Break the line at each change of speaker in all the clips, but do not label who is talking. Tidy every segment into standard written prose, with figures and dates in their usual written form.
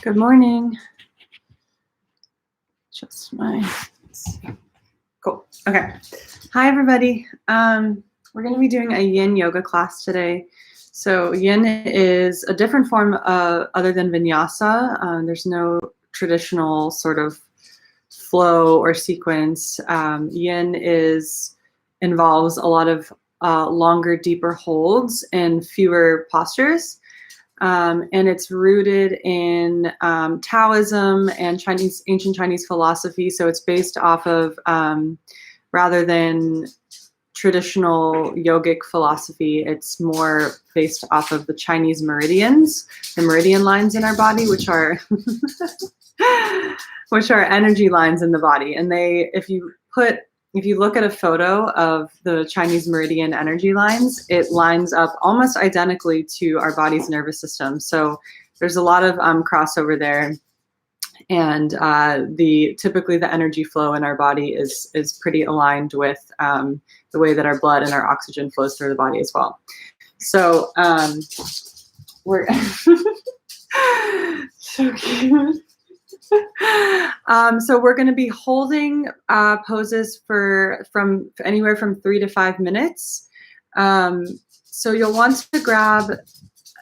Good morning. Just my cool. Okay. Hi, everybody. We're going to be doing a yin yoga class today. So yin is a different form other than vinyasa. There's no traditional sort of flow or sequence. Yin involves a lot of longer, deeper holds and fewer postures. And it's rooted in Taoism and ancient Chinese philosophy. So it's based off of, rather than traditional yogic philosophy, it's more based off of the Chinese meridians, the meridian lines in our body, which are which are energy lines in the body. And if you look at a photo of the Chinese meridian energy lines, it lines up almost identically to our body's nervous system. So there's a lot of crossover there. And typically the energy flow in our body is pretty aligned with the way that our blood and our oxygen flows through the body as well. So we're so cute. So we're going to be holding poses from anywhere from 3 to 5 minutes. So you'll want to grab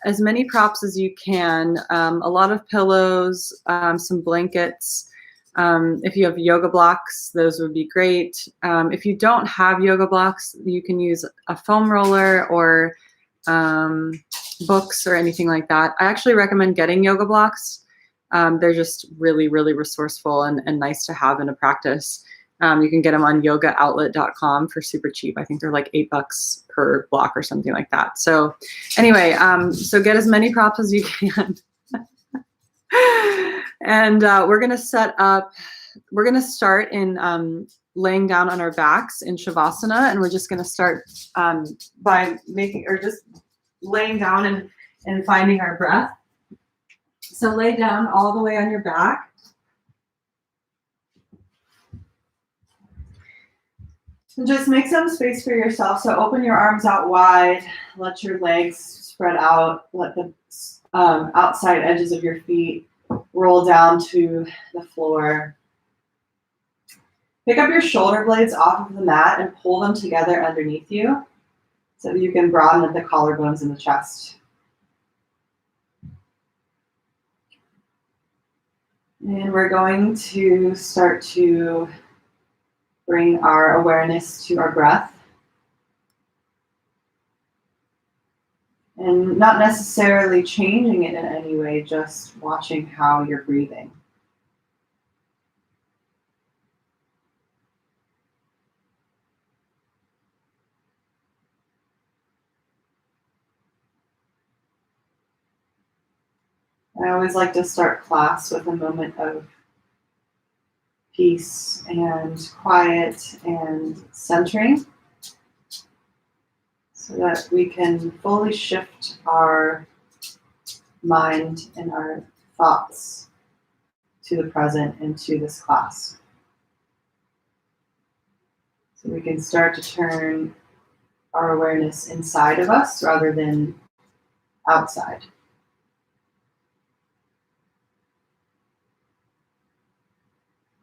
as many props as you can, a lot of pillows, some blankets. If you have yoga blocks, those would be great. If you don't have yoga blocks, you can use a foam roller or books or anything like that. I actually recommend getting yoga blocks. They're just really, really resourceful and nice to have in a practice. You can get them on yogaoutlet.com for super cheap. I think they're like $8 per block or something like that. So anyway, so get as many props as you can. And we're going to start in laying down on our backs in Shavasana. And we're just going to start by just laying down and finding our breath. So lay down all the way on your back. And just make some space for yourself. So open your arms out wide. Let your legs spread out. Let the outside edges of your feet roll down to the floor. Pick up your shoulder blades off of the mat and pull them together underneath you so that you can broaden at the collarbones in the chest. And we're going to start to bring our awareness to our breath. And not necessarily changing it in any way, just watching how you're breathing. I always like to start class with a moment of peace and quiet and centering so that we can fully shift our mind and our thoughts to the present and to this class. So we can start to turn our awareness inside of us rather than outside.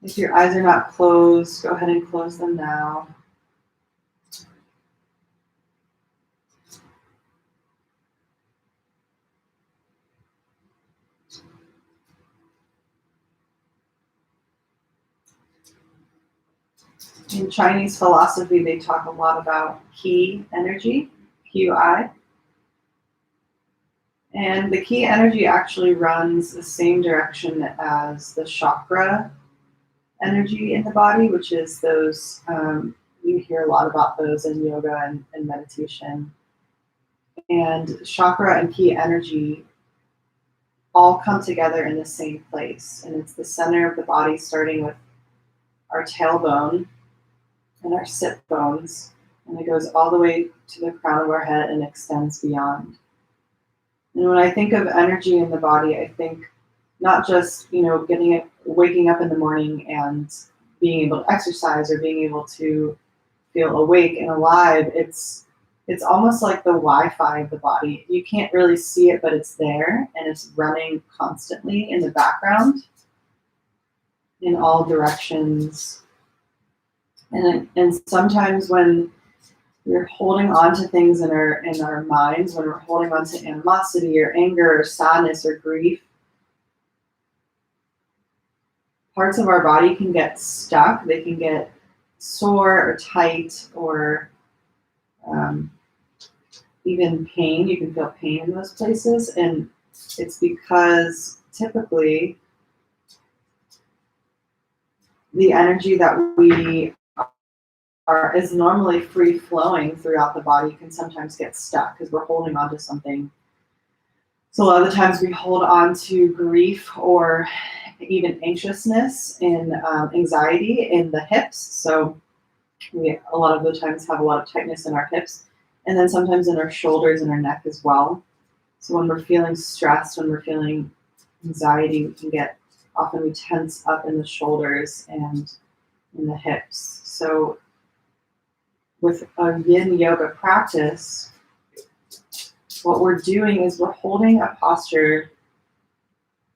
If your eyes are not closed, go ahead and close them now. In Chinese philosophy, they talk a lot about qi energy, QI. And the qi energy actually runs the same direction as the chakra energy in the body, which is those, you hear a lot about those in yoga and meditation. And chakra and qi energy all come together in the same place. And it's the center of the body, starting with our tailbone and our sit bones. And it goes all the way to the crown of our head and extends beyond. And when I think of energy in the body, I think not just, waking up in the morning and being able to exercise or being able to feel awake and alive. It's it's almost like the Wi-Fi of the body. You can't really see it, but it's there, and it's running constantly in the background in all directions. And sometimes when we're holding on to things in our minds, when we're holding on to animosity or anger or sadness or grief, parts of our body can get stuck. They can get sore or tight, or even pain. You can feel pain in those places, and it's because typically the energy that we is normally free flowing throughout the body can sometimes get stuck because we're holding on to something. So a lot of the times we hold on to grief or even anxiousness and anxiety in the hips. So we a lot of the times have a lot of tightness in our hips, and then sometimes in our shoulders and our neck as well. So when we're feeling stressed, when we're feeling anxiety, we tense up in the shoulders and in the hips. So with a yin yoga practice, what we're doing is we're holding a posture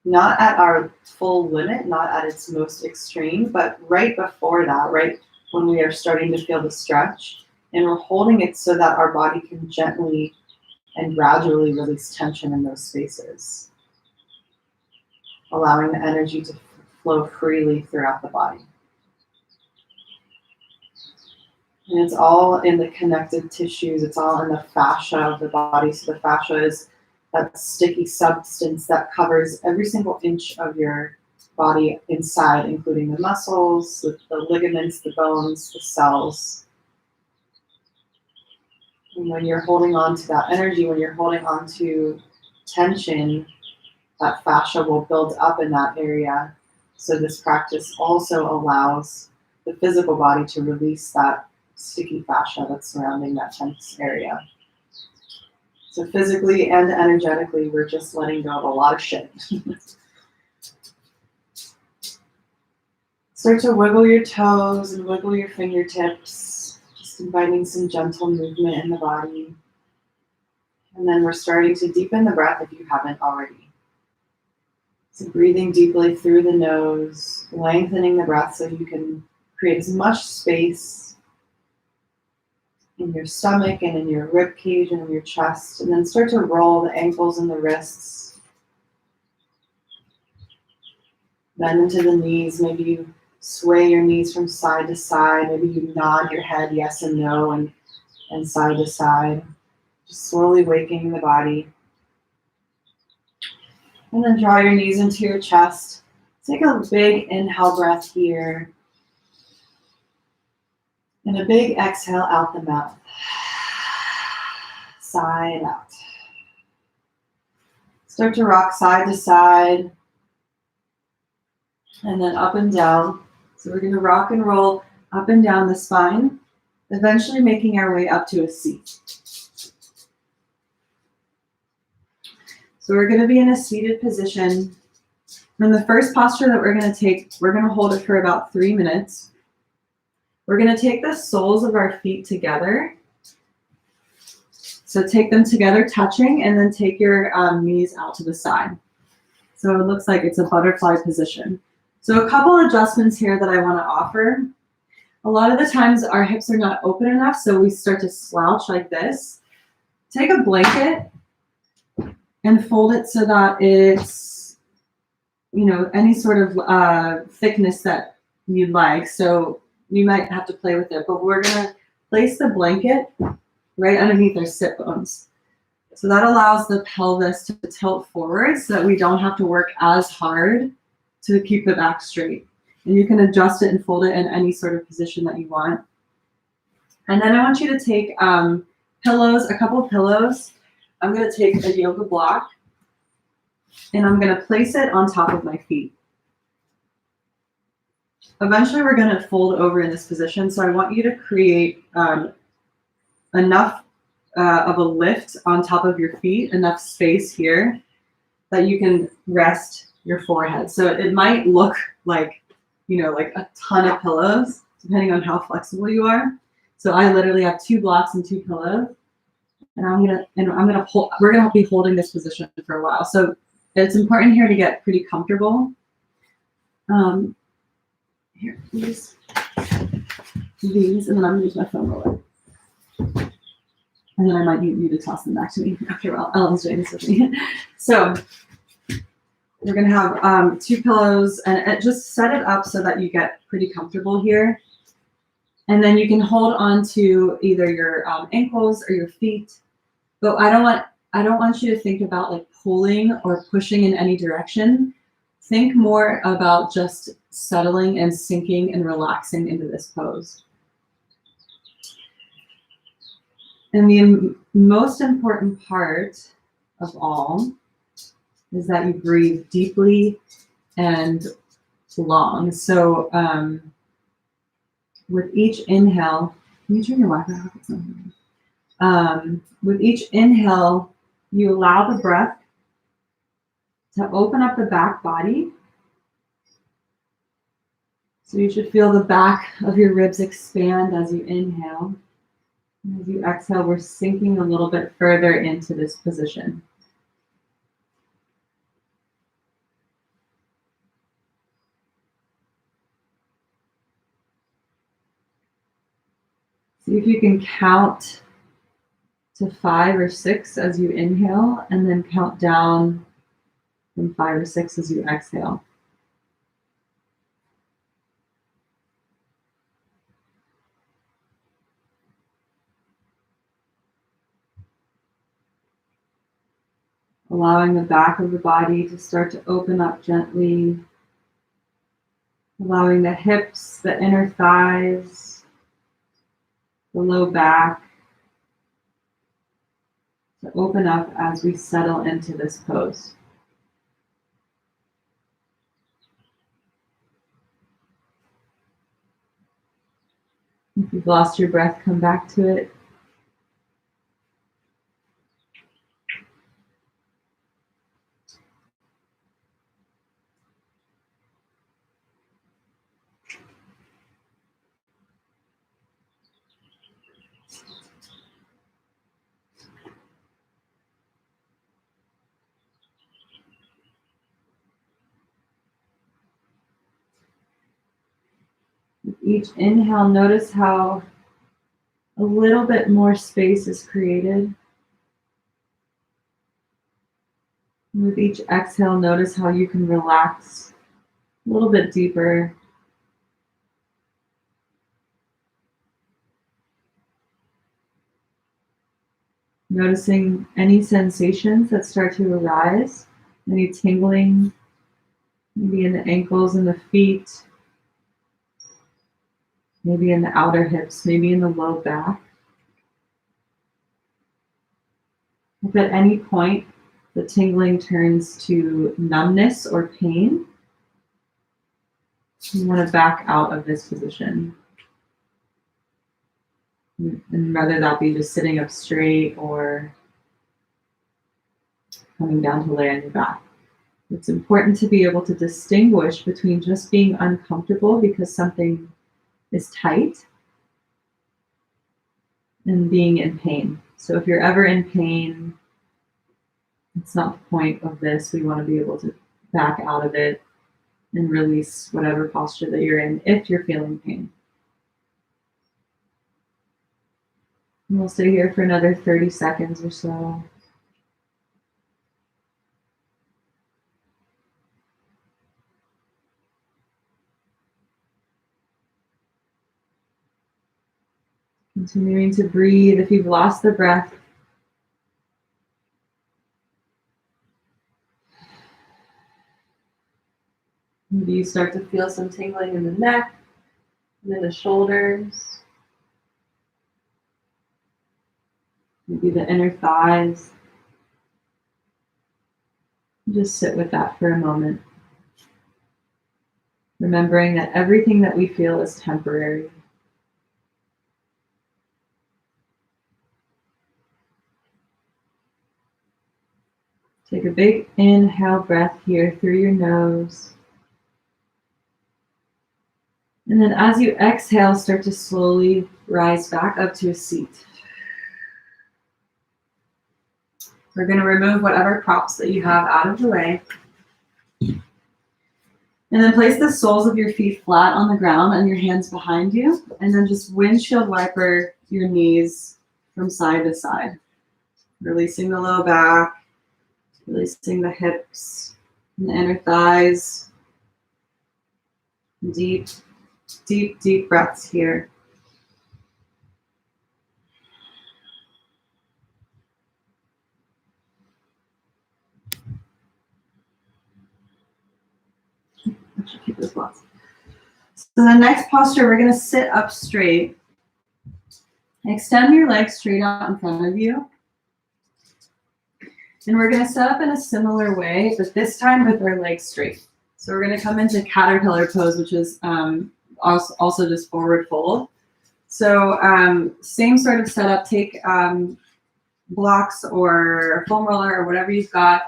not at our full limit, not at its most extreme, but right before that, right when we are starting to feel the stretch, and we're holding it so that our body can gently and gradually release tension in those spaces, allowing the energy to flow freely throughout the body. And it's all in the connective tissues, it's all in the fascia of the body. So the fascia is that sticky substance that covers every single inch of your body inside, including the muscles, the ligaments, the bones, the cells. And when you're holding on to that energy, when you're holding on to tension, that fascia will build up in that area. So this practice also allows the physical body to release that sticky fascia that's surrounding that tense area. So physically and energetically, we're just letting go of a lot of shit. Start to wiggle your toes and wiggle your fingertips, just inviting some gentle movement in the body. And then we're starting to deepen the breath if you haven't already. So breathing deeply through the nose, lengthening the breath so you can create as much space in your stomach and in your rib cage and in your chest, and then start to roll the ankles and the wrists. Bend into the knees. Maybe you sway your knees from side to side. Maybe you nod your head yes and no and side to side. Just slowly waking the body. And then draw your knees into your chest. Take a big inhale breath here. And a big exhale out the mouth. Side out. Start to rock side to side. And then up and down. So we're going to rock and roll up and down the spine, eventually making our way up to a seat. So we're going to be in a seated position. And the first posture that we're going to take, we're going to hold it for about 3 minutes. We're going to take the soles of our feet together. So take them together, touching, and then take your knees out to the side. So it looks like it's a butterfly position. So a couple adjustments here that I want to offer. A lot of the times our hips are not open enough, so we start to slouch like this. Take a blanket and fold it so that it's, any sort of thickness that you'd like. So you might have to play with it, but we're going to place the blanket right underneath our sit bones. So that allows the pelvis to tilt forward so that we don't have to work as hard to keep the back straight. And you can adjust it and fold it in any sort of position that you want. And then I want you to take pillows, a couple of pillows. I'm going to take a yoga block and I'm going to place it on top of my feet. Eventually we're going to fold over in this position. So I want you to create enough of a lift on top of your feet, enough space here that you can rest your forehead. So it might look like, like a ton of pillows, depending on how flexible you are. So I literally have 2 blocks and 2 pillows. And we're gonna be holding this position for a while. So it's important here to get pretty comfortable. Here, these, and then I'm gonna use my foam roller. And then I might need you to toss them back to me. Okay, well, Ellen's doing this with me. So we're gonna have 2 pillows, and just set it up so that you get pretty comfortable here. And then you can hold on to either your ankles or your feet. But I don't want you to think about like pulling or pushing in any direction. Think more about just settling and sinking and relaxing into this pose. And the most important part of all is that you breathe deeply and long. So with each inhale, can you turn your Wi-Fi off? With each inhale, you allow the breath to open up the back body. So you should feel the back of your ribs expand as you inhale. And as you exhale, we're sinking a little bit further into this position. See if you can count to 5 or 6 as you inhale, and then count down from 5 or 6 as you exhale. Allowing the back of the body to start to open up gently. Allowing the hips, the inner thighs, the low back to open up as we settle into this pose. If you've lost your breath, come back to it. With each inhale, notice how a little bit more space is created. With each exhale, notice how you can relax a little bit deeper. Noticing any sensations that start to arise, any tingling, maybe in the ankles and the feet, maybe in the outer hips, maybe in the low back. If at any point the tingling turns to numbness or pain, you want to back out of this position. And whether that be just sitting up straight or coming down to lay on your back. It's important to be able to distinguish between just being uncomfortable because something is tight and being in pain. So if you're ever in pain, it's not the point of this. We want to be able to back out of it and release whatever posture that you're in if you're feeling pain. And we'll stay here for another 30 seconds or so. Continuing to breathe. If you've lost the breath, maybe you start to feel some tingling in the neck and in the shoulders. Maybe the inner thighs. Just sit with that for a moment. Remembering that everything that we feel is temporary. Take a big inhale breath here through your nose. And then as you exhale, start to slowly rise back up to a seat. We're going to remove whatever props that you have out of the way. And then place the soles of your feet flat on the ground and your hands behind you. And then just windshield wiper your knees from side to side. Releasing the low back, releasing the hips and the inner thighs. Deep, deep, deep breaths here. I should keep this lost. So the next posture, we're going to sit up straight. Extend your legs straight out in front of you. And we're going to set up in a similar way, but this time with our legs straight. So we're going to come into caterpillar pose, which is also just forward fold. So same sort of setup. Take blocks or foam roller or whatever you've got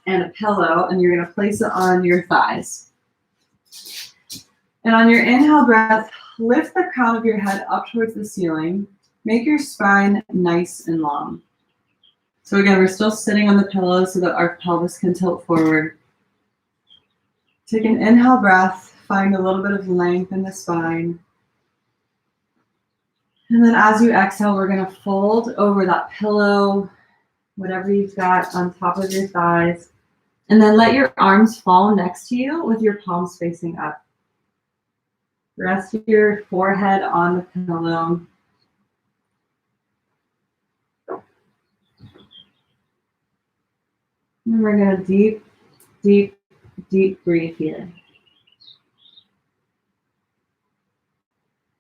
and a pillow, and you're going to place it on your thighs. And on your inhale breath, lift the crown of your head up towards the ceiling. Make your spine nice and long. So again, we're still sitting on the pillow so that our pelvis can tilt forward. Take an inhale breath, find a little bit of length in the spine. And then as you exhale, we're going to fold over that pillow, whatever you've got on top of your thighs. And then let your arms fall next to you with your palms facing up. Rest your forehead on the pillow. And we're going to deep, deep, deep breathe here.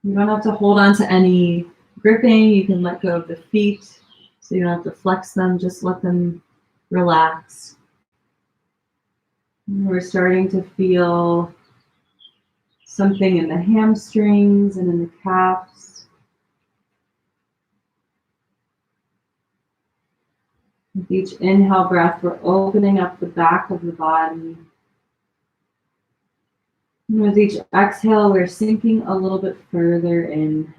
You don't have to hold on to any gripping. You can let go of the feet, so you don't have to flex them. Just let them relax. And we're starting to feel something in the hamstrings and in the calves. With each inhale breath, we're opening up the back of the body. And with each exhale, we're sinking a little bit further in.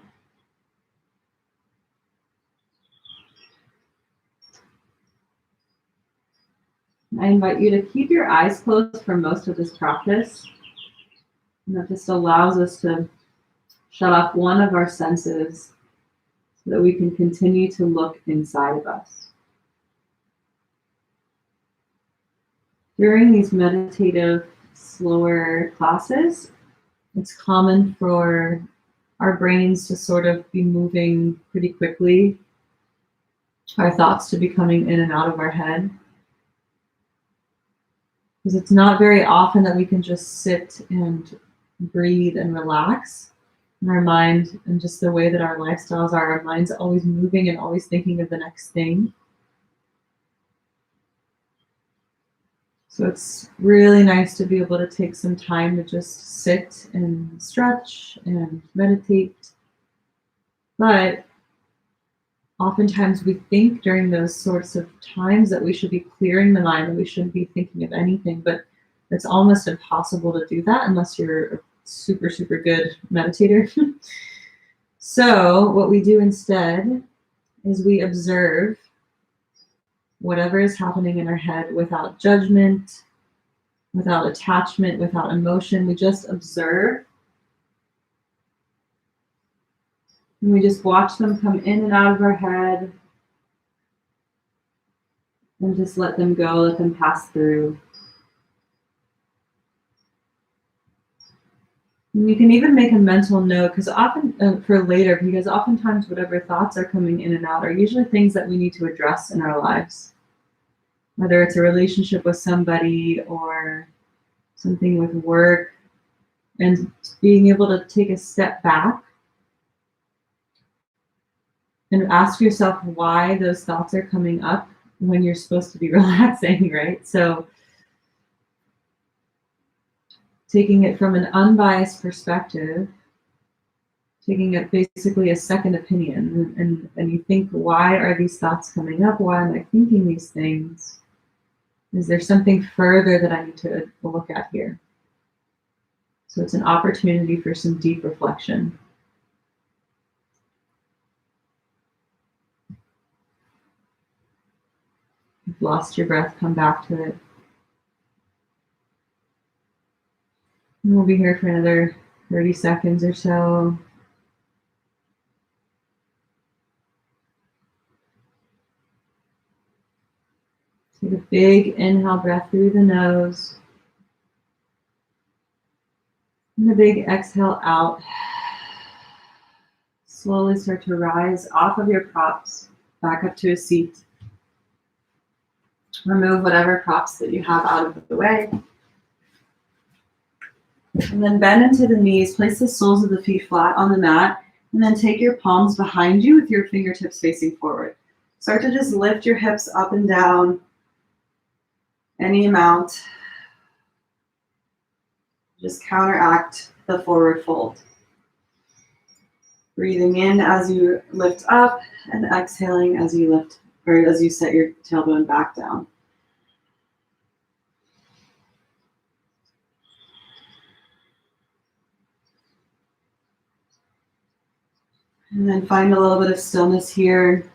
I invite you to keep your eyes closed for most of this practice. And that just allows us to shut off one of our senses so that we can continue to look inside of us. During these meditative, slower classes, it's common for our brains to sort of be moving pretty quickly, our thoughts to be coming in and out of our head. Because it's not very often that we can just sit and breathe and relax in our mind, and just the way that our lifestyles are, our mind's always moving and always thinking of the next thing. So it's really nice to be able to take some time to just sit and stretch and meditate. But oftentimes we think during those sorts of times that we should be clearing the mind, that we shouldn't be thinking of anything, but it's almost impossible to do that unless you're a super, super good meditator. So what we do instead is we observe whatever is happening in our head without judgment, without attachment, without emotion. We just observe. And we just watch them come in and out of our head. And just let them go, let them pass through. And you can even make a mental note, because often for later, because oftentimes whatever thoughts are coming in and out are usually things that we need to address in our lives. Whether it's a relationship with somebody or something with work, and being able to take a step back and ask yourself why those thoughts are coming up when you're supposed to be relaxing, right? So taking it from an unbiased perspective, taking it basically a second opinion, and you think, why are these thoughts coming up? Why am I thinking these things? Is there something further that I need to look at here? So it's an opportunity for some deep reflection. you've lost your breath, come back to it. And we'll be here for another 30 seconds or so. Take a big inhale breath through the nose. And a big exhale out. Slowly start to rise off of your props, back up to a seat. Remove whatever props that you have out of the way. And then bend into the knees, place the soles of the feet flat on the mat, and then take your palms behind you with your fingertips facing forward. Start to just lift your hips up and down any amount. Just counteract the forward fold. Breathing in as you lift up and exhaling as you lift, or as you set your tailbone back down. And then find a little bit of stillness here.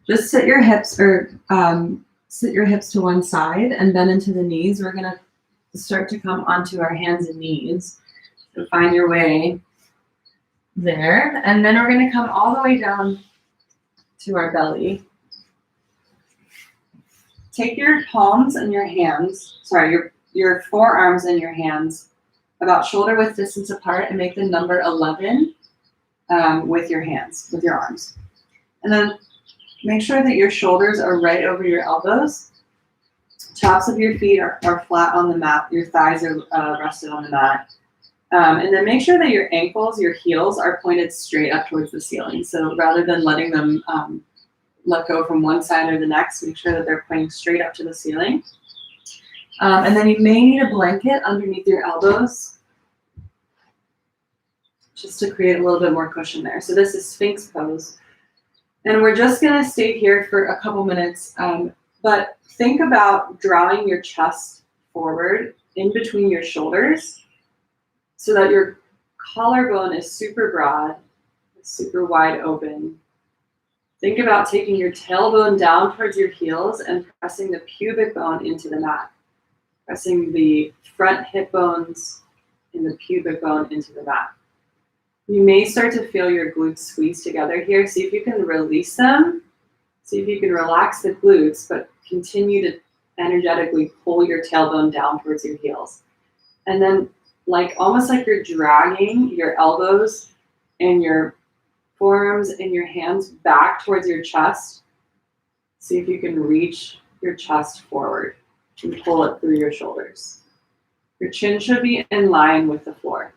Just sit your hips to one side and bend into the knees. We're gonna start to come onto our hands and knees. So find your way there. And then we're gonna come all the way down to our belly. Take your palms and your hands, your forearms and your hands about shoulder width distance apart and make the number 11 with your hands, with your arms. And then make sure that your shoulders are right over your elbows. Tops of your feet are flat on the mat. Your thighs are rested on the mat. And then make sure that your ankles, your heels are pointed straight up towards the ceiling. So rather than letting them let go from one side or the next, make sure that they're pointing straight up to the ceiling. And then you may need a blanket underneath your elbows just to create a little bit more cushion there. So this is Sphinx pose. And we're just gonna stay here for a couple minutes, but think about drawing your chest forward in between your shoulders so that your collarbone is super broad, super wide open. Think about taking your tailbone down towards your heels and pressing the pubic bone into the mat. Pressing the front hip bones and the pubic bone into the mat. You may start to feel your glutes squeeze together here. See if you can release them. See if you can relax the glutes, but continue to energetically pull your tailbone down towards your heels. And then almost like you're dragging your elbows and your forearms and your hands back towards your chest. See if you can reach your chest forward and pull it through your shoulders. Your chin should be in line with the floor.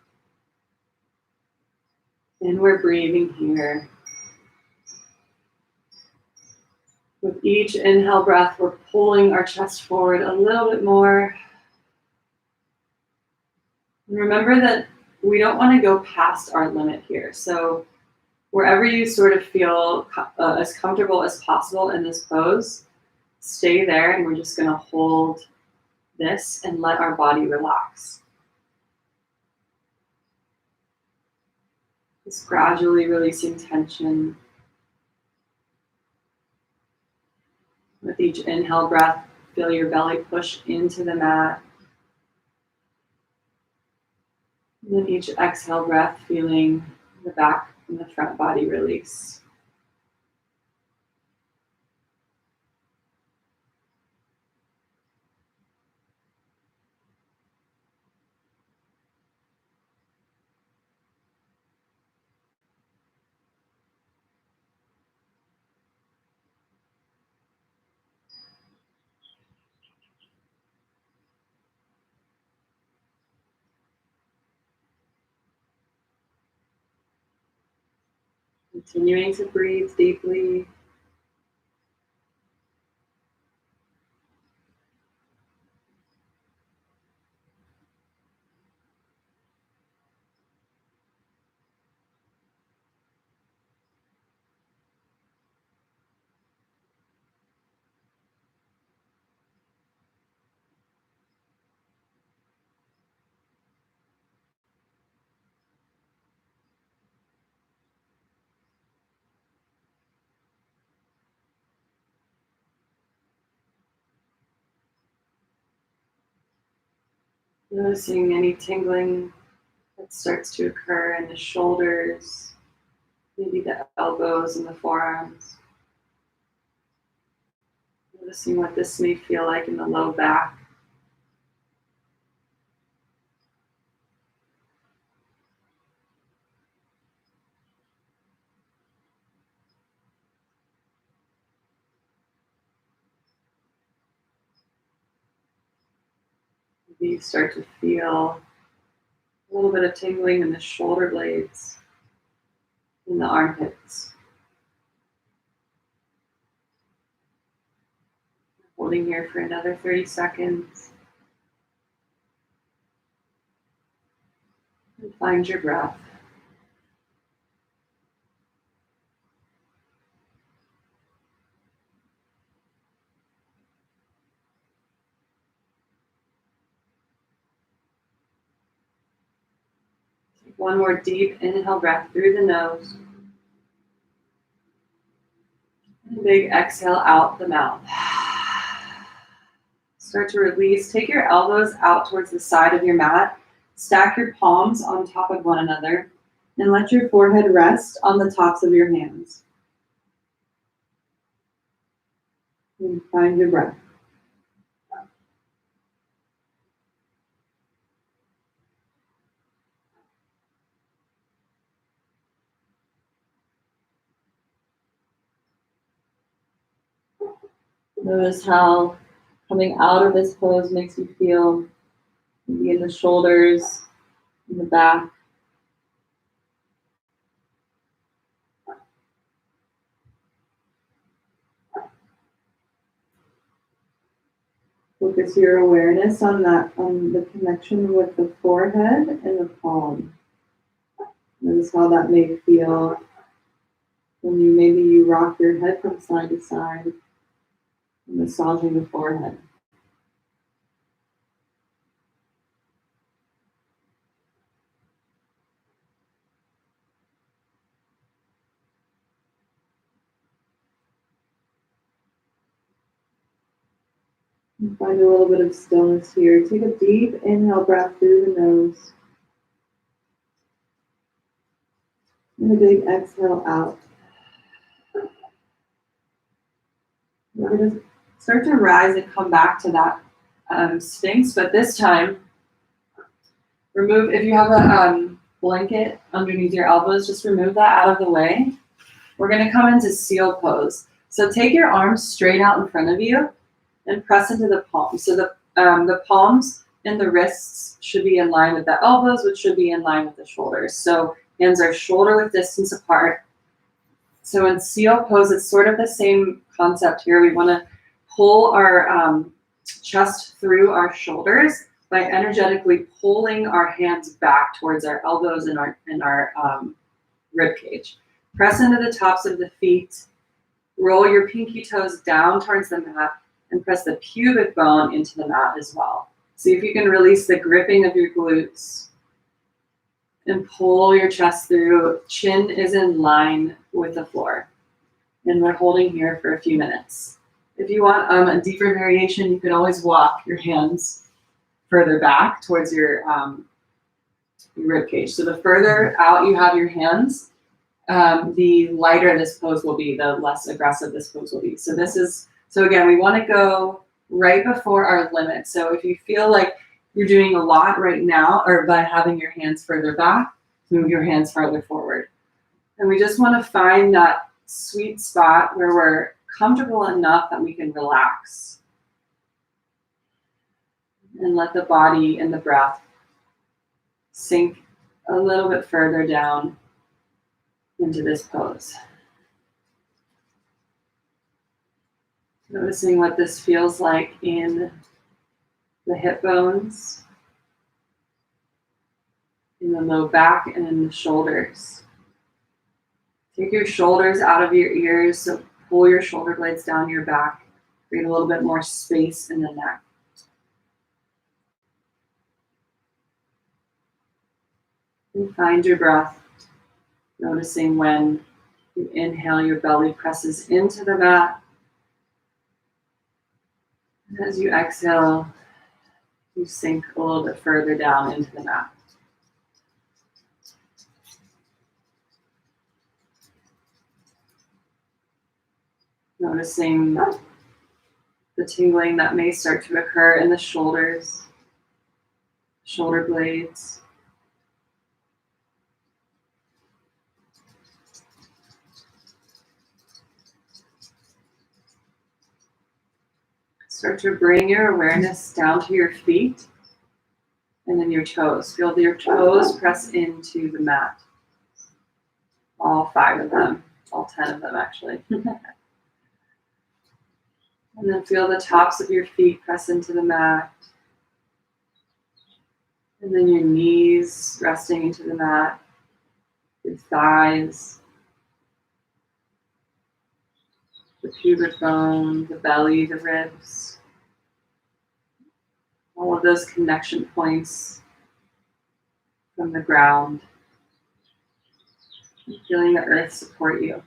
And we're breathing here. With each inhale breath, we're pulling our chest forward a little bit more. And remember that we don't want to go past our limit here. So wherever you sort of feel as comfortable as possible in this pose, stay there, and we're just going to hold this and let our body relax. Just gradually releasing tension. With each inhale breath, feel your belly push into the mat. And then each exhale breath, feeling the back and the front body release. Continuing to breathe deeply. Noticing any tingling that starts to occur in the shoulders, maybe the elbows and the forearms. Noticing what this may feel like in the low back. Maybe you start to feel a little bit of tingling in the shoulder blades, in the armpits. Holding here for another 30 seconds. And find your breath. Take one more deep inhale breath through the nose. And a big exhale out the mouth. Start to release. Take your elbows out towards the side of your mat. Stack your palms on top of one another. And let your forehead rest on the tops of your hands. And find your breath. Notice how coming out of this pose makes you feel, maybe in the shoulders, in the back. Focus your awareness on the connection with the forehead and the palm. Notice how that may feel when you rock your head from side to side, massaging the forehead. And find a little bit of stillness here. Take a deep inhale breath through the nose. And a big exhale out. We're going to start to rise and come back to that Sphinx, but this time, remove, if you have a blanket underneath your elbows, just remove that out of the way. We're going to come into seal pose. So take your arms straight out in front of you and press into the palms. So the palms and the wrists should be in line with the elbows, which should be in line with the shoulders. So hands are shoulder width distance apart. So in seal pose, it's sort of the same concept here. We want to pull our chest through our shoulders by energetically pulling our hands back towards our elbows and our rib cage. Press into the tops of the feet. Roll your pinky toes down towards the mat and press the pubic bone into the mat as well. See if you can release the gripping of your glutes and pull your chest through. Chin is in line with the floor. And we're holding here for a few minutes. If you want a deeper variation, you can always walk your hands further back towards your rib cage. So the further out you have your hands, the lighter this pose will be, the less aggressive this pose will be. So again, we want to go right before our limit. So if you feel like you're doing a lot right now, or by having your hands further back, move your hands farther forward. And we just want to find that sweet spot where we're comfortable enough that we can relax. And let the body and the breath sink a little bit further down into this pose. Noticing what this feels like in the hip bones, in the low back, and in the shoulders. Take your shoulders out of your ears, so pull your shoulder blades down your back, create a little bit more space in the neck. And find your breath, noticing when you inhale, your belly presses into the mat. And as you exhale, You sink a little bit further down into the mat. Noticing the tingling that may start to occur in the shoulders, shoulder blades. Start to bring your awareness down to your feet and then your toes. Feel your toes press into the mat. All 5 of them, all 10 of them actually. And then feel the tops of your feet press into the mat. And then your knees resting into the mat, your thighs, the pubic bone, the belly, the ribs. All of those connection points from the ground. And feeling the earth support you.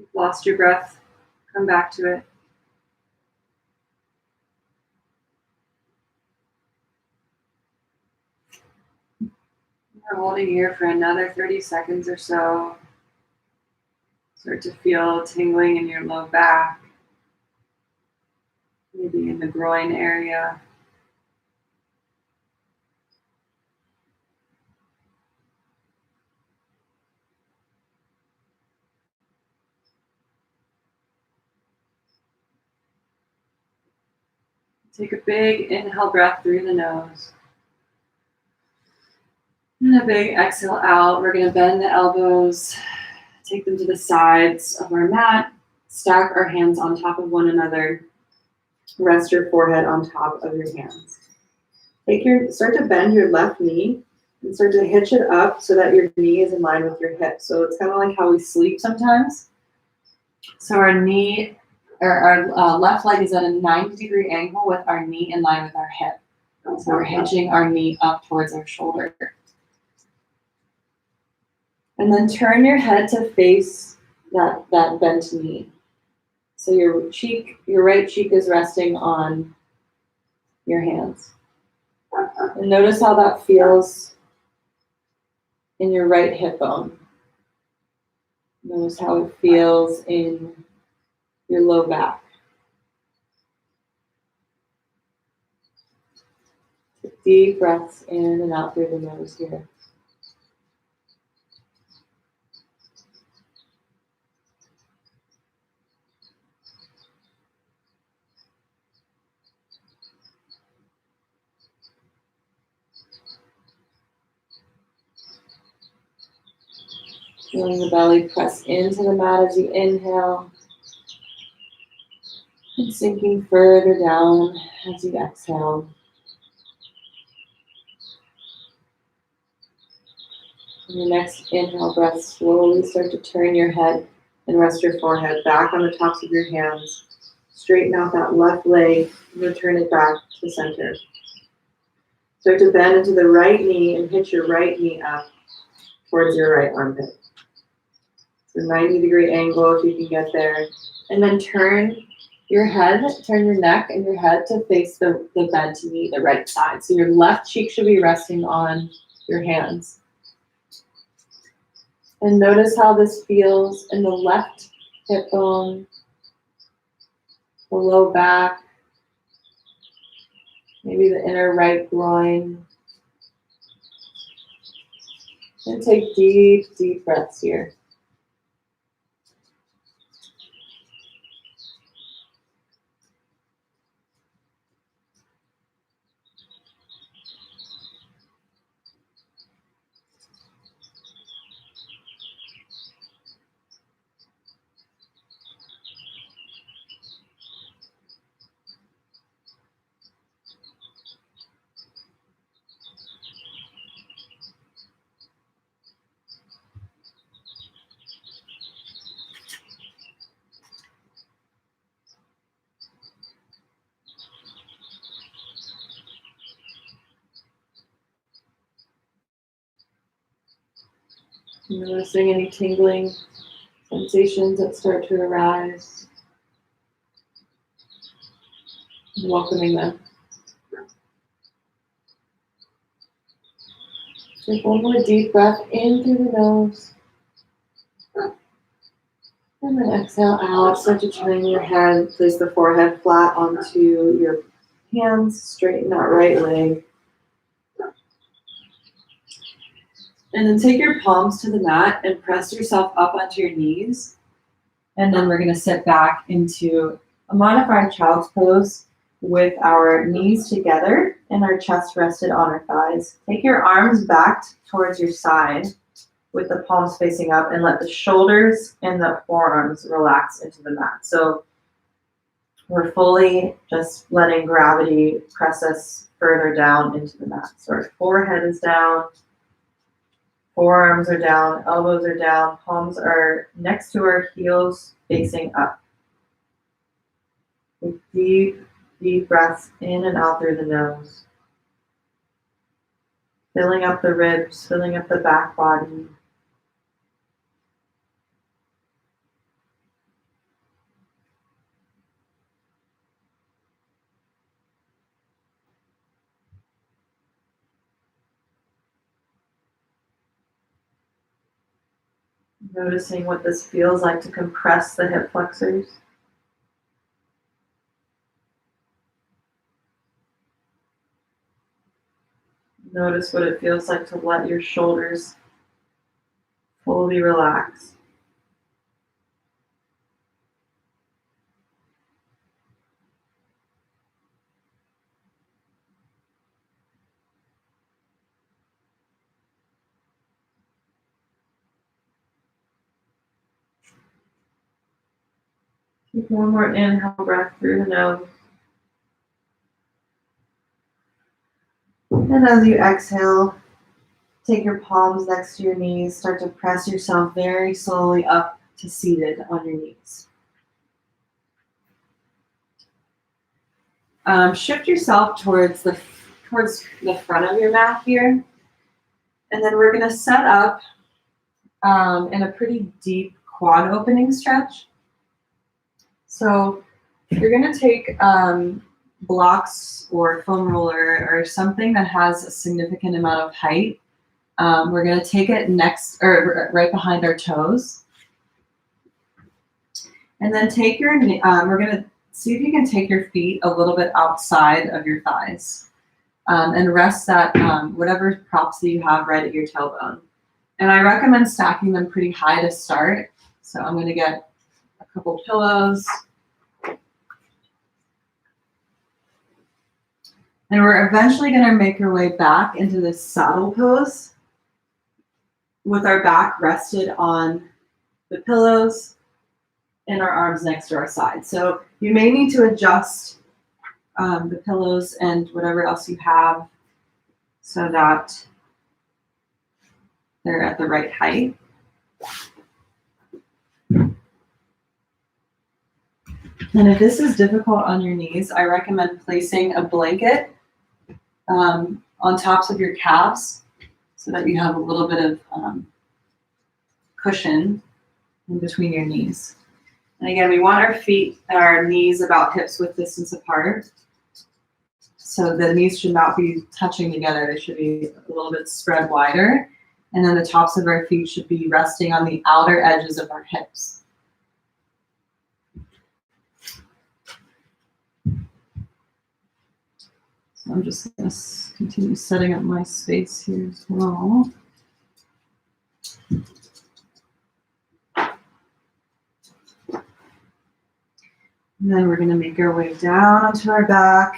If you've lost your breath, come back to it. We're holding here for another 30 seconds or so. Start to feel tingling in your low back, maybe in the groin area. Take a big inhale breath through the nose. And a big exhale out. We're going to bend the elbows, take them to the sides of our mat, stack our hands on top of one another, rest your forehead on top of your hands. Start to bend your left knee and start to hitch it up so that your knee is in line with your hip. So it's kind of like how we sleep sometimes. So our knee, or our left leg is at a 90-degree angle with our knee in line with our hip. So we're hitching our knee up towards our shoulder. And then turn your head to face that bent knee. So your right cheek is resting on your hands. And notice how that feels in your right hip bone. Notice how it feels in your low back. Take deep breaths in and out through the nose here. Feeling the belly press into the mat as you inhale. And sinking further down as you exhale. On your next inhale breath, slowly start to turn your head and rest your forehead back on the tops of your hands. Straighten out that left leg and return it back to center. Start to bend into the right knee and hitch your right knee up towards your right armpit. So 90-degree angle if you can get there. And then turn your neck and your head to face the bent knee, the right side. So your left cheek should be resting on your hands. And notice how this feels in the left hip bone, the low back, maybe the inner right groin. And take deep, deep breaths here. Noticing any tingling sensations that start to arise. Welcoming them. Take one more deep breath in through the nose. And then exhale out. Start to turn your head. Place the forehead flat onto your hands. Straighten that right leg. And then take your palms to the mat and press yourself up onto your knees. And then we're going to sit back into a modified child's pose with our knees together and our chest rested on our thighs. Take your arms back towards your side with the palms facing up and let the shoulders and the forearms relax into the mat. So we're fully just letting gravity press us further down into the mat. So our forehead is down, forearms are down, elbows are down, palms are next to our heels facing up. Take deep, deep breaths in and out through the nose. Filling up the ribs, filling up the back body. Noticing what this feels like to compress the hip flexors. Notice what it feels like to let your shoulders fully relax. Take one more inhale breath through the nose. And as you exhale, take your palms next to your knees. Start to press yourself very slowly up to seated on your knees. Shift yourself towards the front of your mat here. And then we're going to set up in a pretty deep quad opening stretch. So you're going to take blocks or foam roller or something that has a significant amount of height. We're going to take it next or right behind our toes. And then take your, we're going to see if you can take your feet a little bit outside of your thighs and rest that whatever props that you have right at your tailbone. And I recommend stacking them pretty high to start. So I'm going to get a couple pillows. And we're eventually going to make our way back into this saddle pose with our back rested on the pillows and our arms next to our side. So you may need to adjust the pillows and whatever else you have so that they're at the right height. And if this is difficult on your knees, I recommend placing a blanket on tops of your calves so that you have a little bit of cushion in between your knees. And again, we want our knees about hips width distance apart. So the knees should not be touching together. They should be a little bit spread wider. And then the tops of our feet should be resting on the outer edges of our hips. So I'm just going to continue setting up my space here as well. And then we're going to make our way down onto our back.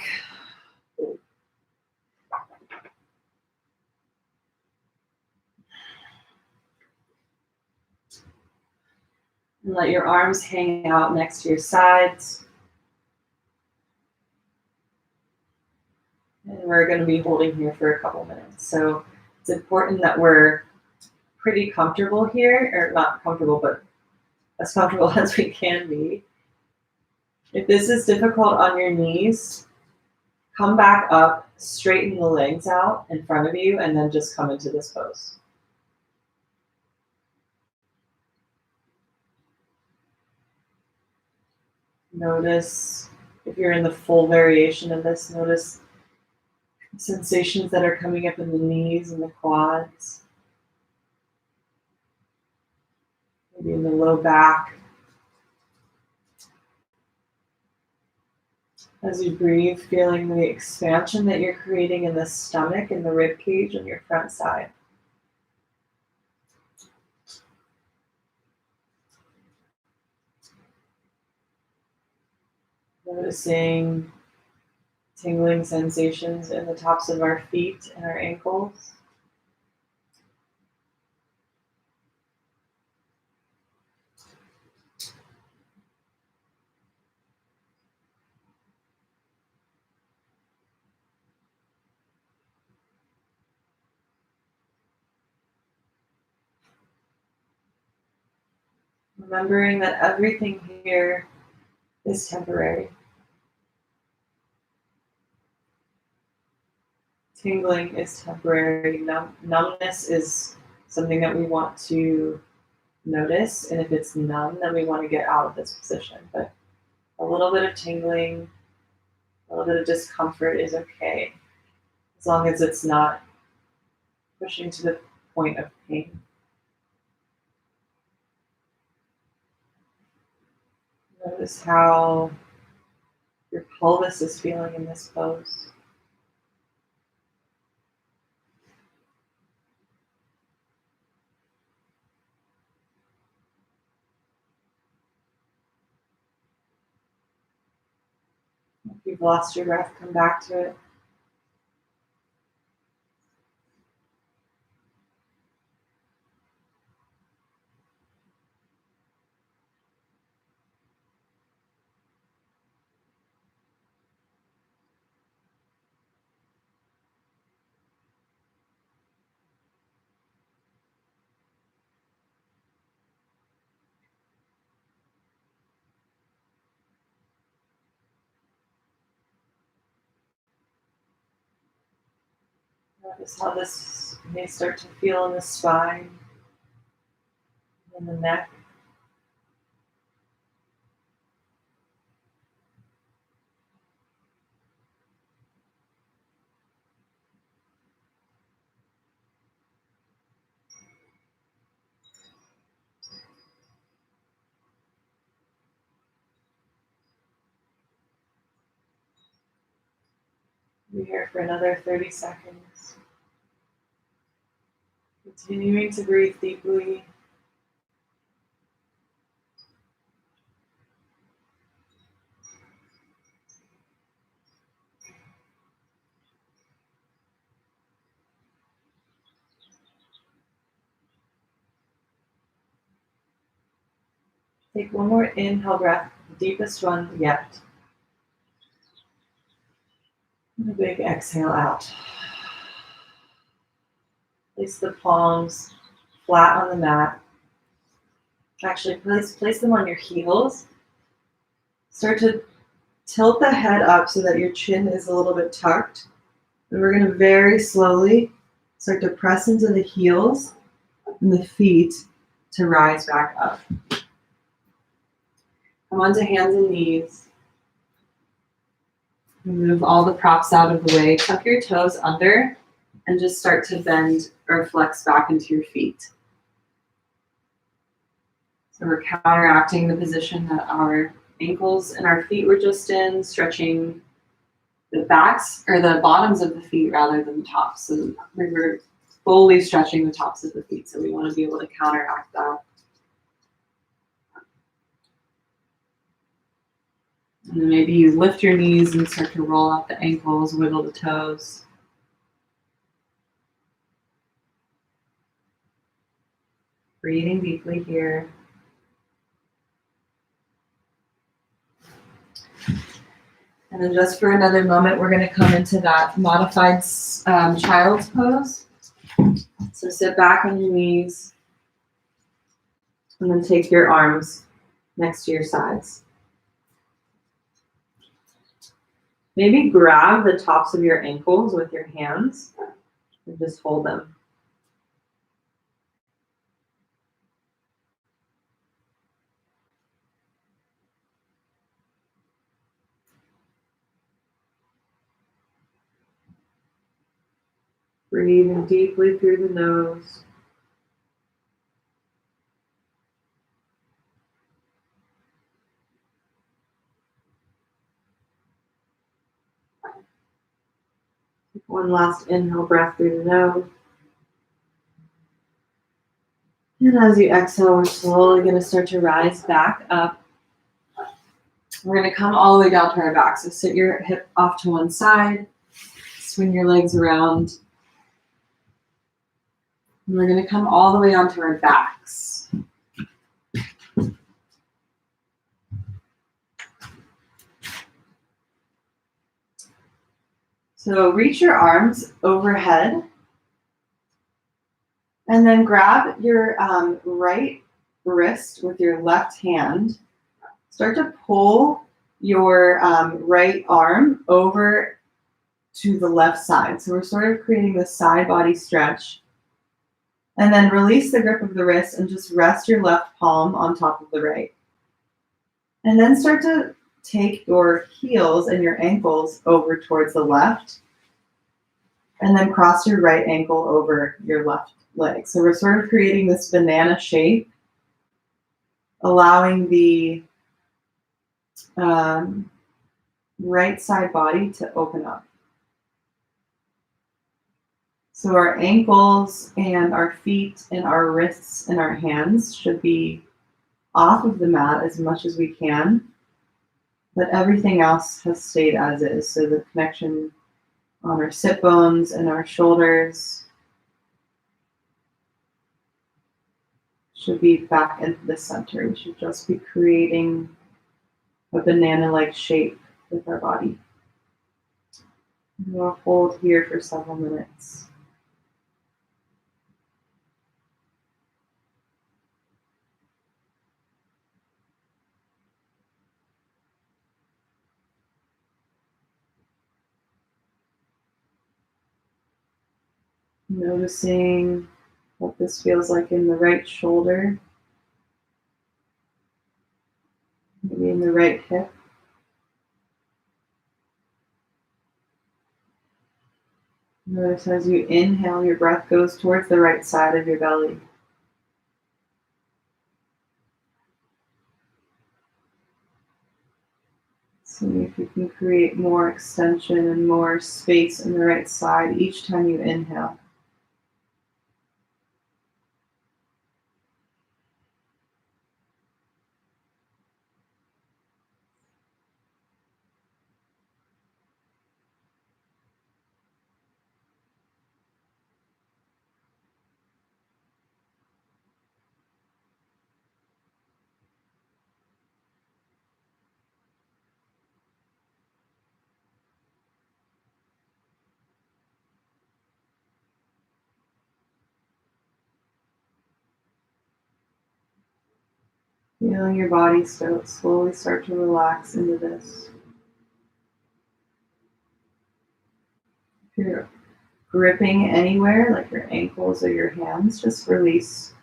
And let your arms hang out next to your sides. And we're going to be holding here for a couple minutes. So it's important that we're pretty comfortable here, or not comfortable, but as comfortable as we can be. If this is difficult on your knees, come back up, straighten the legs out in front of you, and then just come into this pose. Notice if you're in the full variation of this, notice sensations that are coming up in the knees and the quads, maybe in the low back. As you breathe, feeling the expansion that you're creating in the stomach and the rib cage on your front side. Noticing tingling sensations in the tops of our feet and our ankles. Remembering that everything here is temporary. Tingling is temporary. Numbness is something that we want to notice, and if it's numb, then we want to get out of this position. But a little bit of tingling, a little bit of discomfort is okay, as long as it's not pushing to the point of pain. Notice how your pelvis is feeling in this pose. If you've lost your breath, come back to it. Notice how this may start to feel in the spine, in the neck. Be here for another 30 seconds. Continuing to breathe deeply. Take one more inhale breath, the deepest one yet. And a big exhale out. Place the palms flat on the mat. Actually, place them on your heels. Start to tilt the head up so that your chin is a little bit tucked. And we're going to very slowly start to press into the heels and the feet to rise back up. Come onto hands and knees. Move all the props out of the way. Tuck your toes under and just start to bend or flex back into your feet. So we're counteracting the position that our ankles and our feet were just in, stretching the backs or the bottoms of the feet rather than the tops. So we're fully stretching the tops of the feet. So we want to be able to counteract that. And then maybe you lift your knees and start to roll out the ankles, wiggle the toes. Breathing deeply here. And then just for another moment, we're going to come into that modified child's pose. So sit back on your knees and then take your arms next to your sides. Maybe grab the tops of your ankles with your hands and just hold them. Breathing deeply through the nose. One last inhale breath through the nose. And as you exhale, we're slowly going to start to rise back up. We're going to come all the way down to our back. So sit your hip off to one side, swing your legs around. And we're going to come all the way onto our backs. So reach your arms overhead and then grab your right wrist with your left hand. Start to pull your right arm over to the left side. So we're sort of creating this side body stretch. And then release the grip of the wrist and just rest your left palm on top of the right. And then start to take your heels and your ankles over towards the left. And then cross your right ankle over your left leg. So we're sort of creating this banana shape, allowing the right side body to open up. So our ankles and our feet and our wrists and our hands should be off of the mat as much as we can, but everything else has stayed as is. So the connection on our sit bones and our shoulders should be back into the center. We should just be creating a banana-like shape with our body. We'll hold here for several minutes. Noticing what this feels like in the right shoulder, maybe in the right hip. Notice as you inhale, your breath goes towards the right side of your belly. See if you can create more extension and more space in the right side each time you inhale. Feeling your body slowly start to relax into this. If you're gripping anywhere, like your ankles or your hands, just release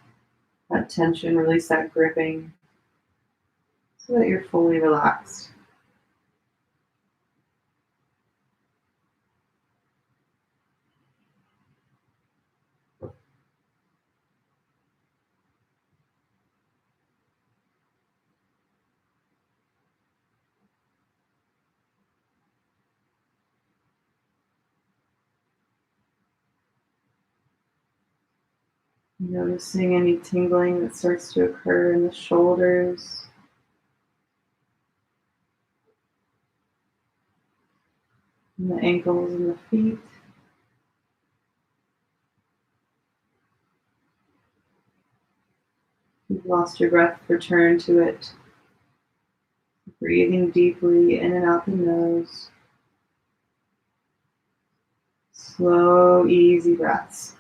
that tension, release that gripping so that you're fully relaxed. Noticing any tingling that starts to occur in the shoulders. And the ankles and the feet. If you've lost your breath, return to it. Breathing deeply in and out the nose. Slow, easy breaths.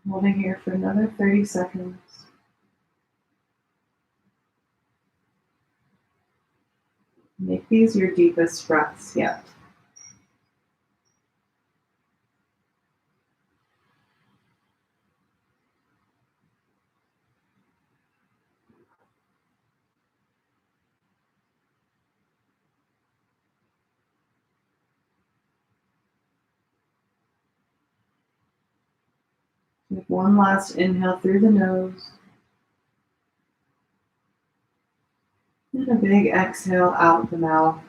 Holding here for another 30 seconds. Make these your deepest breaths yet. Take one last inhale through the nose. And a big exhale out the mouth.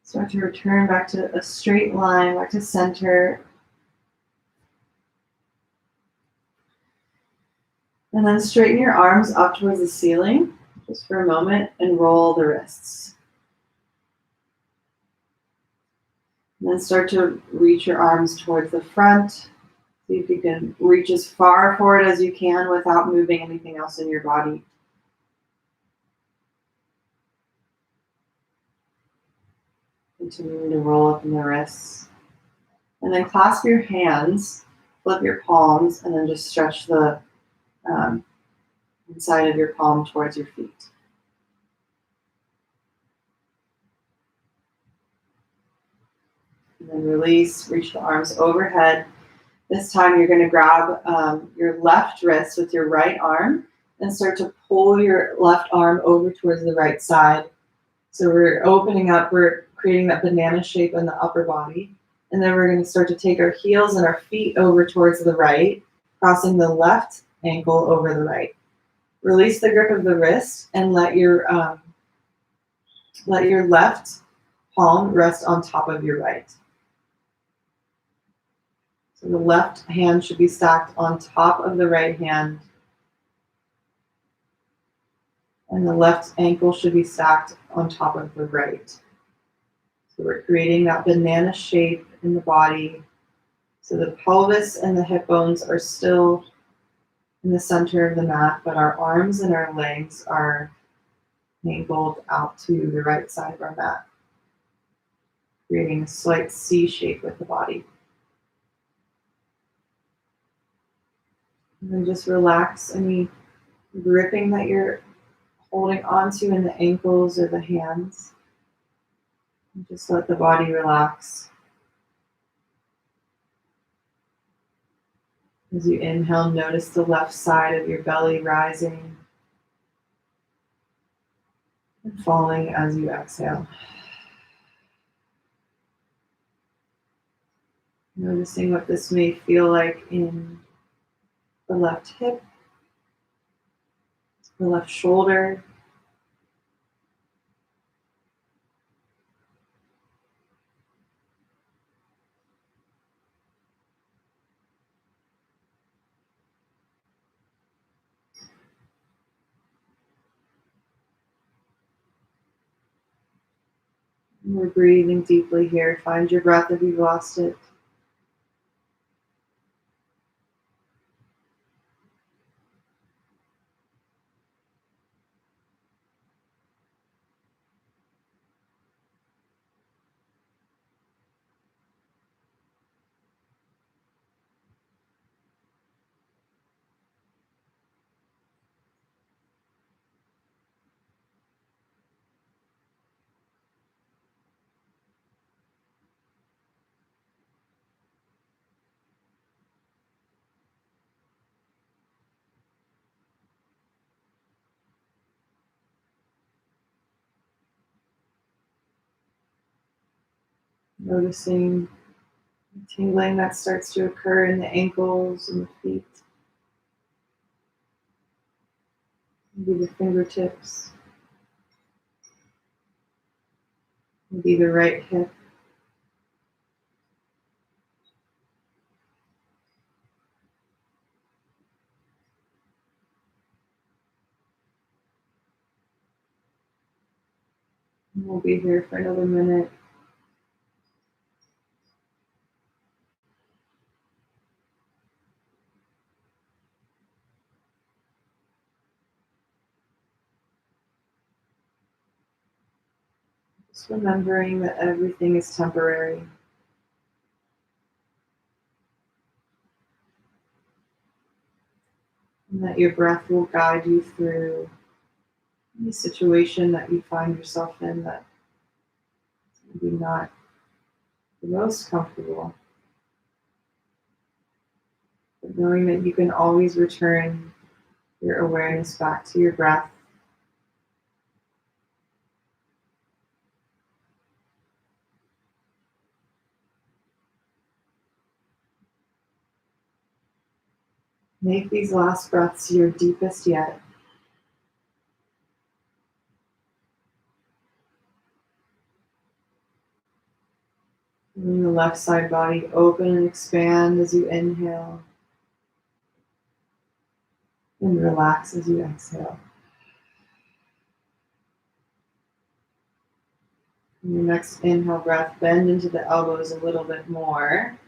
Start to return back to a straight line, back to center. And then straighten your arms up towards the ceiling, just for a moment, and roll the wrists. And then start to reach your arms towards the front. See if you can reach as far forward as you can without moving anything else in your body. Continuing to roll up in the wrists. And then clasp your hands, flip your palms, and then just stretch the inside of your palm towards your feet. And then release, reach the arms overhead. This time you're going to grab your left wrist with your right arm and start to pull your left arm over towards the right side. So we're opening up, we're creating that banana shape in the upper body. And then we're going to start to take our heels and our feet over towards the right, crossing the left ankle over the right. Release the grip of the wrist and let your left palm rest on top of your right. So the left hand should be stacked on top of the right hand. And the left ankle should be stacked on top of the right. So we're creating that banana shape in the body. So the pelvis and the hip bones are still in the center of the mat, but our arms and our legs are angled out to the right side of our mat, creating a slight C shape with the body. And then just relax any gripping that you're holding onto in the ankles or the hands. And just let the body relax. As you inhale, notice the left side of your belly rising and falling as you exhale. Noticing what this may feel like in the left hip, the left shoulder, and we're breathing deeply here. Find your breath if you've lost it. Noticing the tingling that starts to occur in the ankles and the feet. Maybe the fingertips. Maybe the right hip. And we'll be here for another minute. Just remembering that everything is temporary. And that your breath will guide you through any situation that you find yourself in that is maybe not the most comfortable. But knowing that you can always return your awareness back to your breath. Make these last breaths your deepest yet. And the left side body open and expand as you inhale. And relax as you exhale. In your next inhale breath, bend into the elbows a little bit more.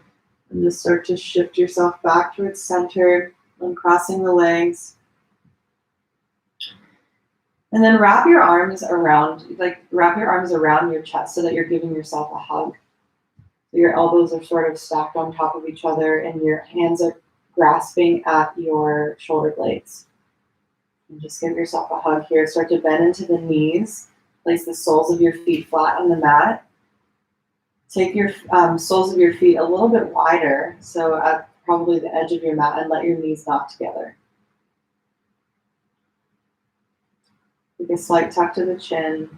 And just start to shift yourself back towards center when crossing the legs. And then wrap your arms around your chest so that you're giving yourself a hug. So your elbows are sort of stacked on top of each other and your hands are grasping at your shoulder blades. And just give yourself a hug here. Start to bend into the knees. Place the soles of your feet flat on the mat. Take your soles of your feet a little bit wider, so at probably the edge of your mat, and let your knees knock together. Take a slight tuck to the chin,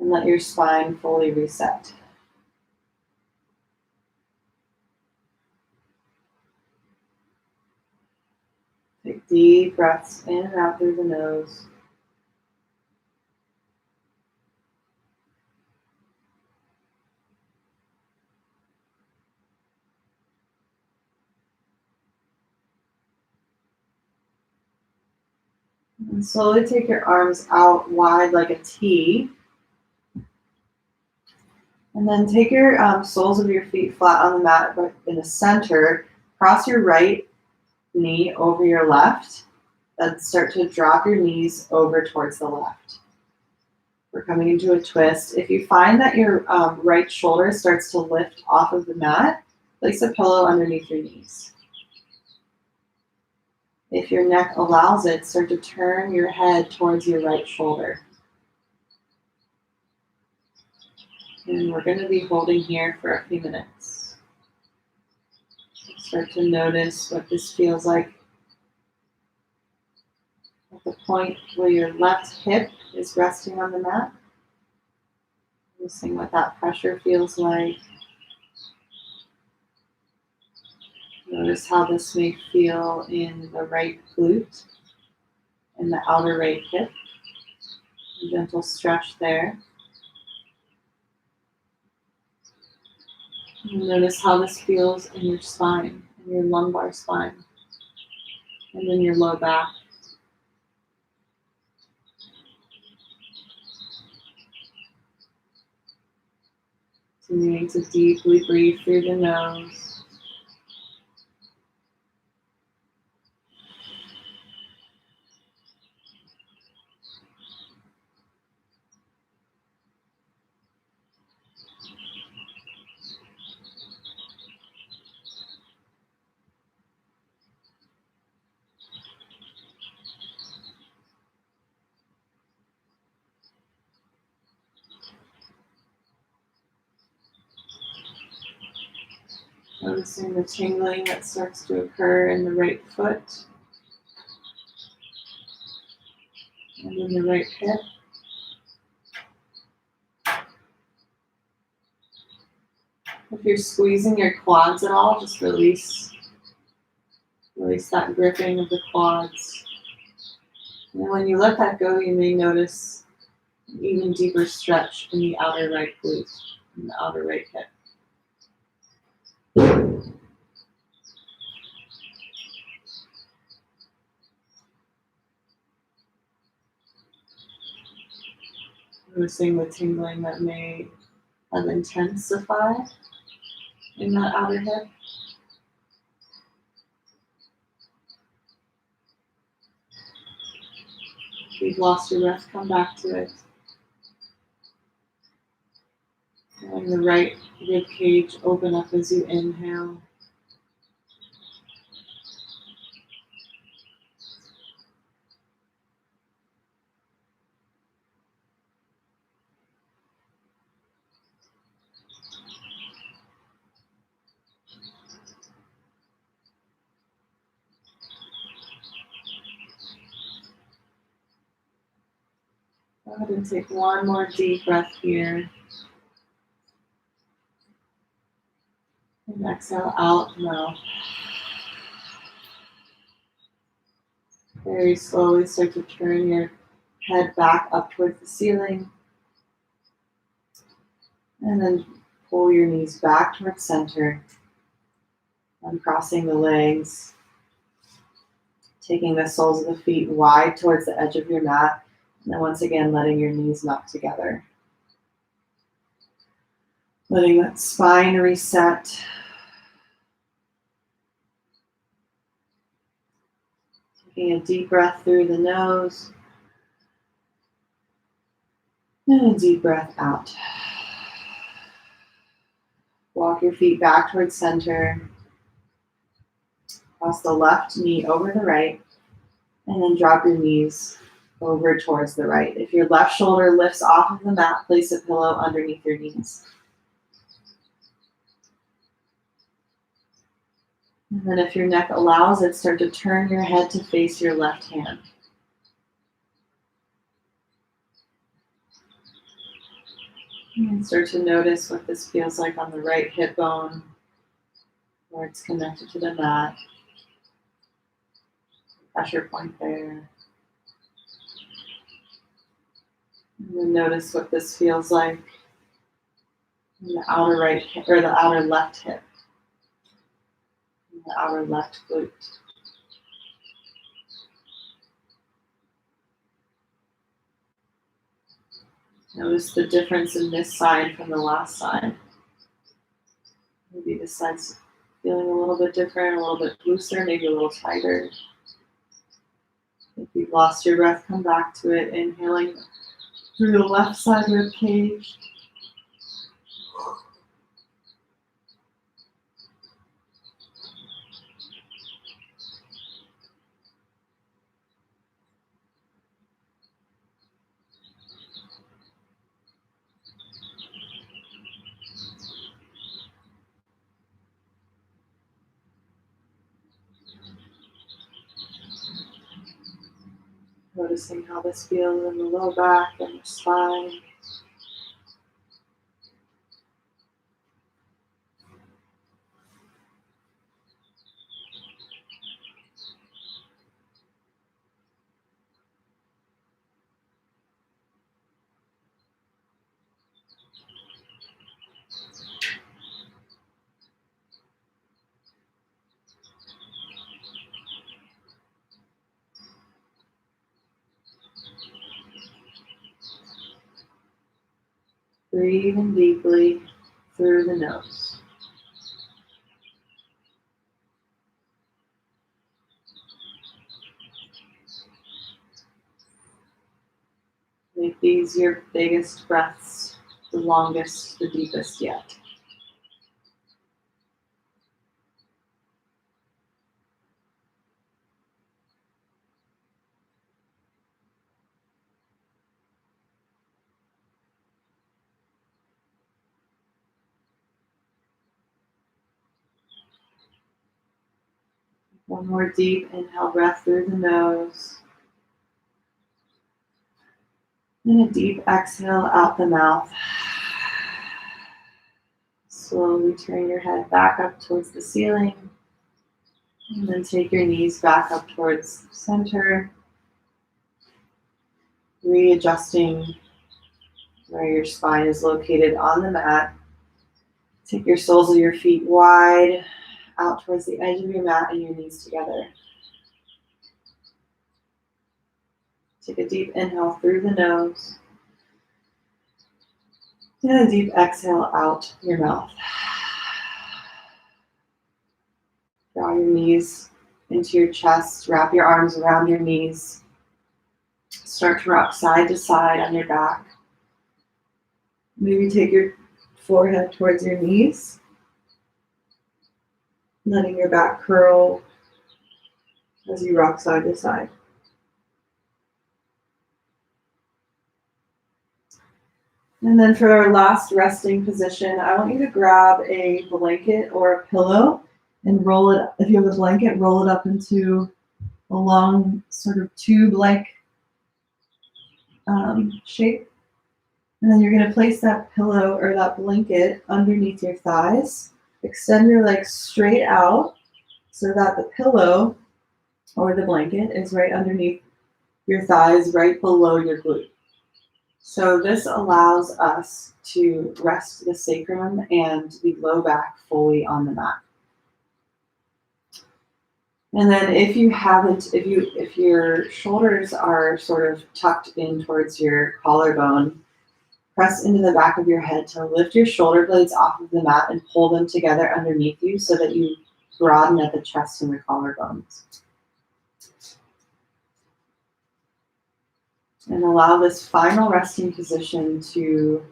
and let your spine fully reset. Take deep breaths in and out through the nose. And slowly take your arms out wide like a T. And then take your soles of your feet flat on the mat, but in the center. Cross your right knee over your left. Then start to drop your knees over towards the left. We're coming into a twist. If you find that your right shoulder starts to lift off of the mat, place a pillow underneath your knees. If your neck allows it, start to turn your head towards your right shoulder. And we're going to be holding here for a few minutes. Start to notice what this feels like at the point where your left hip is resting on the mat. Noticing what that pressure feels like. Notice how this may feel in the right glute and the outer right hip. A gentle stretch there. And notice how this feels in your spine, in your lumbar spine, and in your low back. Continuing to deeply breathe through the nose. Noticing the tingling that starts to occur in the right foot and in the right hip. If you're squeezing your quads at all, just release that gripping of the quads. And when you let that go, you may notice an even deeper stretch in the outer right glute and the outer right hip. Noticing the tingling that may have intensified in that outer hip. If you've lost your breath, come back to it. Feeling the right rib cage open up as you inhale. Go ahead and take one more deep breath here. And exhale out the mouth. Very slowly start to turn your head back up towards the ceiling. And then pull your knees back towards center. Uncrossing the legs. Taking the soles of the feet wide towards the edge of your mat. And then once again, letting your knees melt together. Letting that spine reset. Taking a deep breath through the nose. And a deep breath out. Walk your feet back towards center. Cross the left knee over the right. And then drop your knees over towards the right. If your left shoulder lifts off of the mat, place a pillow underneath your knees. And then if your neck allows it, start to turn your head to face your left hand. And start to notice what this feels like on the right hip bone, where it's connected to the mat. Pressure point there. And then notice what this feels like in the outer right hip, or the outer left hip. And the outer left glute. Notice the difference in this side from the last side. Maybe this side's feeling a little bit different, a little bit looser, maybe a little tighter. If you've lost your breath, come back to it, inhaling through the left side rib cage. Noticing how this feels in the low back and the spine. Breathe in deeply through the nose. Make these your biggest breaths, the longest, the deepest yet. One more deep inhale breath through the nose. And a deep exhale out the mouth. Slowly turn your head back up towards the ceiling. And then take your knees back up towards center. Readjusting where your spine is located on the mat. Take your soles of your feet wide out towards the edge of your mat and your knees together. Take a deep inhale through the nose. And a deep exhale out your mouth. Draw your knees into your chest. Wrap your arms around your knees. Start to rock side to side on your back. Maybe take your forehead towards your knees. Letting your back curl as you rock side to side. And then for our last resting position, I want you to grab a blanket or a pillow and roll it, if you have a blanket, roll it up into a long sort of tube-like shape. And then you're going to place that pillow or that blanket underneath your thighs. Extend your legs straight out so that the pillow or the blanket is right underneath your thighs, right below your glute. So this allows us to rest the sacrum and the low back fully on the mat. And then if your shoulders are sort of tucked in towards your collarbone, press into the back of your head to lift your shoulder blades off of the mat and pull them together underneath you so that you broaden at the chest and the collarbones. And allow this final resting position to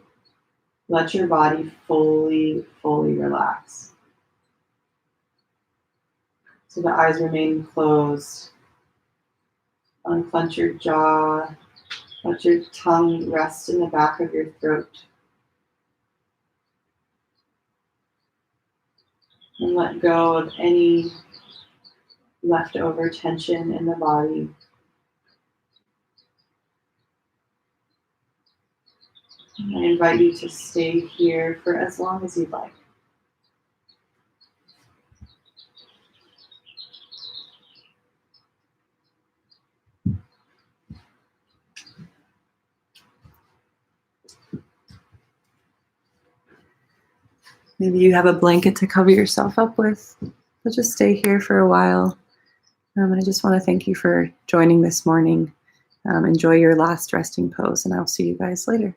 let your body fully relax. So the eyes remain closed. Unclench your jaw. Let your tongue rest in the back of your throat. And let go of any leftover tension in the body. And I invite you to stay here for as long as you'd like. Maybe you have a blanket to cover yourself up with, but just stay here for a while. And I just want to thank you for joining this morning. Enjoy your last resting pose, and I'll see you guys later.